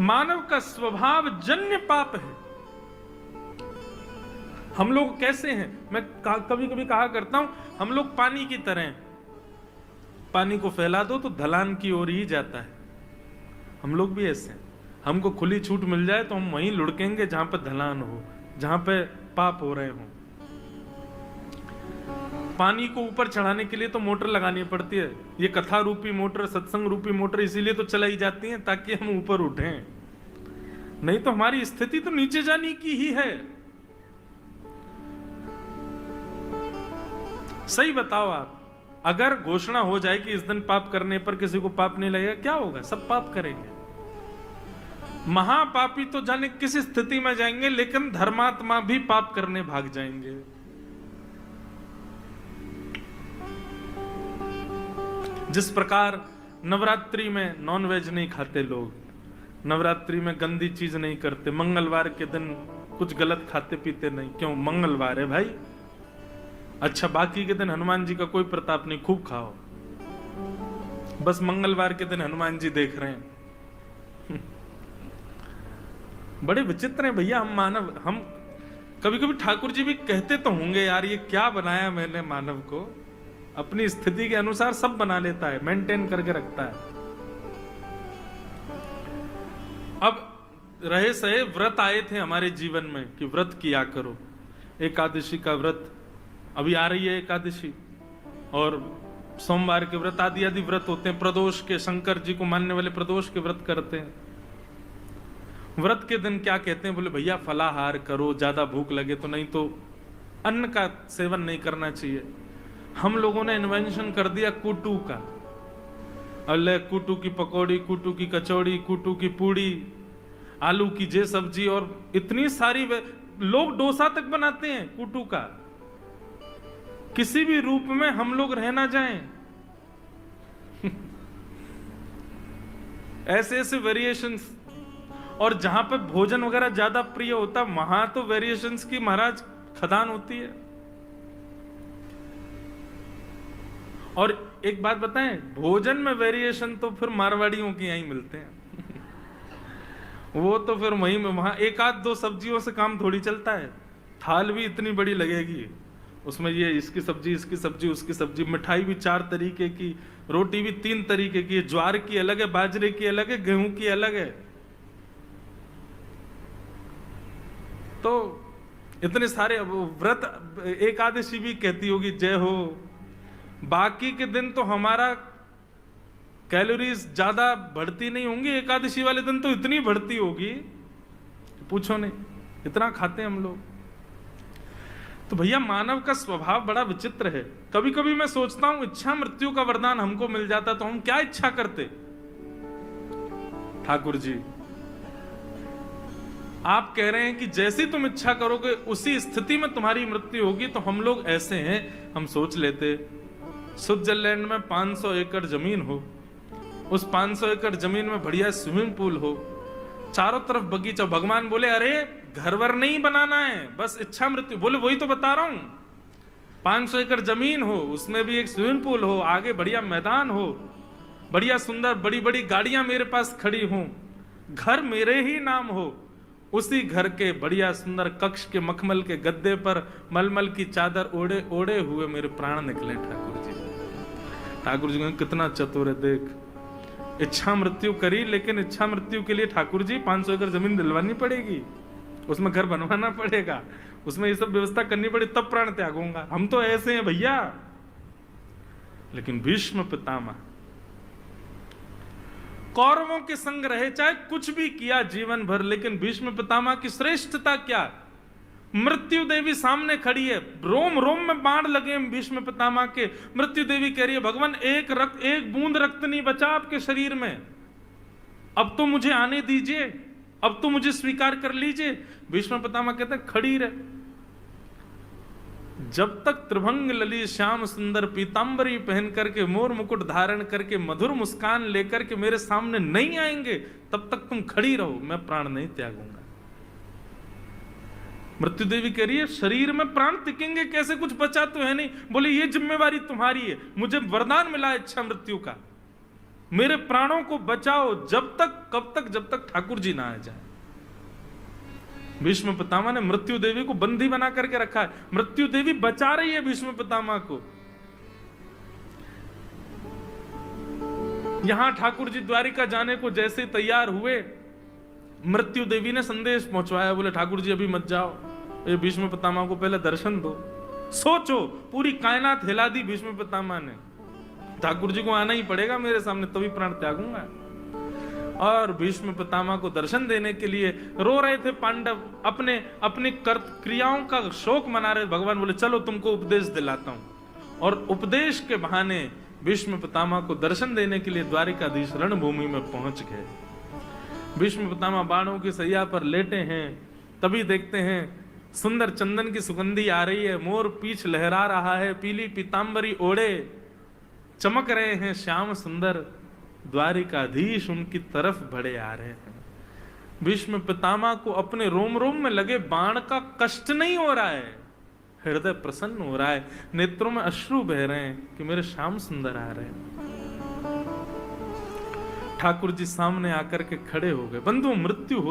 मानव का स्वभाव जन्य पाप है। हम लोग कैसे हैं, मैं कभी कभी कहा करता हूं, हम लोग पानी की तरह हैं। पानी को फैला दो तो ढलान की ओर ही जाता है। हम लोग भी ऐसे हैं। हमको खुली छूट मिल जाए तो हम वहीं लुढ़केंगे जहां पर ढलान हो, जहां पे पाप हो रहे हो। पानी को ऊपर चढ़ाने के लिए तो मोटर लगानी पड़ती है। ये कथा रूपी मोटर, सत्संग रूपी मोटर इसीलिए तो चलाई जाती है ताकि हम ऊपर उठें, नहीं तो हमारी स्थिति तो नीचे जाने की ही है। सही बताओ आप, अगर घोषणा हो जाए कि इस दिन पाप करने पर किसी को पाप नहीं लगेगा, क्या होगा? सब पाप करेंगे। महापापी तो जाने किस स्थिति में जाएंगे, लेकिन धर्मात्मा भी पाप करने भाग जाएंगे। जिस प्रकार नवरात्रि में नॉनवेज नहीं खाते लोग, नवरात्रि में गंदी चीज नहीं करते, मंगलवार के दिन कुछ गलत खाते पीते नहीं, क्यों? मंगलवार है भाई। अच्छा, बाकी के दिन हनुमान जी का कोई प्रताप नहीं, खूब खाओ, बस मंगलवार के दिन हनुमान जी देख रहे हैं। बड़े विचित्र हैं भैया हम मानव। हम कभी कभी ठाकुर जी भी कहते तो होंगे, यार ये क्या बनाया मैंने मानव को, अपनी स्थिति के अनुसार सब बना लेता है, मेंटेन करके रखता है। अब रहे सहे व्रत आए थे हमारे जीवन में कि व्रत किया करो। एकादशी का व्रत, अभी आ रही है एकादशी, और सोमवार के व्रत आदि आदि व्रत होते हैं। प्रदोष के, शंकर जी को मानने वाले प्रदोष के व्रत करते हैं। व्रत के दिन क्या कहते हैं? बोले भैया फलाहार करो, ज्यादा भूख लगे तो, नहीं तो अन्न का सेवन नहीं करना चाहिए। हम लोगों ने इन्वेंशन कर दिया कुटू का। अल्ले कुटू की पकौड़ी, कुटू की कचौड़ी, कुटू की पूड़ी, आलू की जे सब्जी, और इतनी सारी लोग डोसा तक बनाते हैं कुटू का। किसी भी रूप में हम लोग रह ना जाएं। ऐसे ऐसे वेरिएशंस, और जहां पे भोजन वगैरह ज्यादा प्रिय होता, वहां तो वेरिएशंस की महाराज खदान होती है। और एक बात बताएं, भोजन में वेरिएशन तो फिर मारवाड़ियों के यहीं मिलते हैं। वो तो फिर वहीं में, वहां एक आध दो सब्जियों से काम थोड़ी चलता है। थाल भी इतनी बड़ी लगेगी, उसमें ये इसकी सब्जी, इसकी सब्जी, उसकी सब्जी, मिठाई भी 4 तरीके की, रोटी भी 3 तरीके की, ज्वार की अलग है, बाजरे की अलग है, गेहूं की अलग है। तो इतने सारे व्रत, एकादशी भी कहती होगी जय हो। बाकी के दिन तो हमारा कैलोरीज ज्यादा बढ़ती नहीं होंगी, एकादशी वाले दिन तो इतनी बढ़ती होगी पूछो नहीं, इतना खाते हैं हम लोग। तो भैया मानव का स्वभाव बड़ा विचित्र है। कभी कभी मैं सोचता हूं, इच्छा मृत्यु का वरदान हमको मिल जाता तो हम क्या इच्छा करते। ठाकुर जी आप कह रहे हैं कि जैसी तुम इच्छा करोगे उसी स्थिति में तुम्हारी मृत्यु होगी। तो हम लोग ऐसे हैं, हम सोच लेते स्विट्जरलैंड में 500 एकड़ जमीन हो, उस 500 एकड़ जमीन में बढ़िया स्विमिंग पूल हो, चारों तरफ बगीचा। भगवान बोले अरे घर वर नहीं बनाना है, बस इच्छा मृत्यु। बोले वही तो बता रहा हूं, 500 एकड़ जमीन हो, उसमें भी एक स्विमिंग पूल हो, आगे बढ़िया मैदान हो, बढ़िया सुंदर बड़ी बड़ी गाड़ियां मेरे पास खड़ी हों, घर मेरे ही नाम हो, उसी घर के बढ़िया सुंदर कक्ष के मखमल के गद्दे पर मलमल की चादर ओढ़े ओढ़े हुए मेरे प्राण निकले। ठाकुर जी, ठाकुर जी कितना चतुर है, देख इच्छा मृत्यु करी, लेकिन इच्छा मृत्यु के लिए ठाकुर जी 500 एकड़ जमीन दिलवानी पड़ेगी, उसमें घर बनवाना पड़ेगा, उसमें ये सब व्यवस्था करनी पड़े, तब प्राण त्याग होगा। हम तो ऐसे हैं भैया। लेकिन भीष्म पितामह कौरवों के संग रहे, चाहे कुछ भी किया जीवन भर, लेकिन भीष्म पितामह की श्रेष्ठता क्या? मृत्यु देवी सामने खड़ी है, रोम रोम में बाण लगे भीष्म पितामह के। मृत्यु देवी कह रही है भगवान एक बूंद रक्त नहीं बचा आपके शरीर में, अब तो मुझे आने दीजिए, अब तो मुझे स्वीकार कर लीजिए। भीष्म पितामह कहते हैं खड़ी रहे, जब तक त्रिभंग लली श्याम सुंदर पीतांबरी पहन करके मोर मुकुट धारण करके मधुर मुस्कान लेकर के मेरे सामने नहीं आएंगे, तब तक तुम खड़ी रहो, मैं प्राण नहीं त्यागूंगा। मृत्यु देवी कह रही है शरीर में प्राण टिकेंगे कैसे, कुछ बचा तो है नहीं। बोले ये जिम्मेवारी तुम्हारी है, मुझे वरदान मिला इच्छा मृत्यु का। मेरे प्राणों को बचाओ, जब तक, कब तक, जब तक ठाकुर जी ना आ जाए। भीष्म पितामह ने मृत्यु देवी को बंदी बना करके रखा है, मृत्यु देवी बचा रही है भीष्म पितामह को। यहां ठाकुर जी द्वारिका जाने को जैसे तैयार हुए, मृत्यु देवी ने संदेश पहुंचवाया, बोले ठाकुर जी अभी मत जाओ, ये भीष्म पितामह को पहले दर्शन दो। सोचो, पूरी कायनात हिला दी भीष्म पितामह ने, ठाकुर जी को आना ही पड़ेगा मेरे सामने, तभी प्राण त्यागूंगा। और भीष्म पितामह को दर्शन देने के लिए रो रहे थे पांडव, अपने अपनी क्रियाओं का शोक मना रहे। भगवान बोले चलो तुमको उपदेश दिलाता हूं, और उपदेश के बहाने भीष्म पितामह को दर्शन देने के लिए द्वारिकाधीश रणभूमि में पहुंच गए। भीष्म पितामह बाणों की सैया पर लेटे हैं, तभी देखते हैं सुंदर चंदन की सुगंधी आ रही है, मोर पीछ लहरा रहा है, पीली पीतांबरी ओढ़े चमक रहे हैं श्याम सुंदर, द्वारिकाधीश उनकी तरफ बढ़े आ रहे हैं। भीष्म पितामह को अपने रोम रोम में लगे बाण का कष्ट नहीं हो रहा है, हृदय प्रसन्न हो रहा है, नेत्रों में अश्रु बह रहे हैं कि मेरे श्याम सुंदर आ रहे हैं। ठाकुर जी सामने आकर के खड़े हो गए। बंधु, मृत्यु हो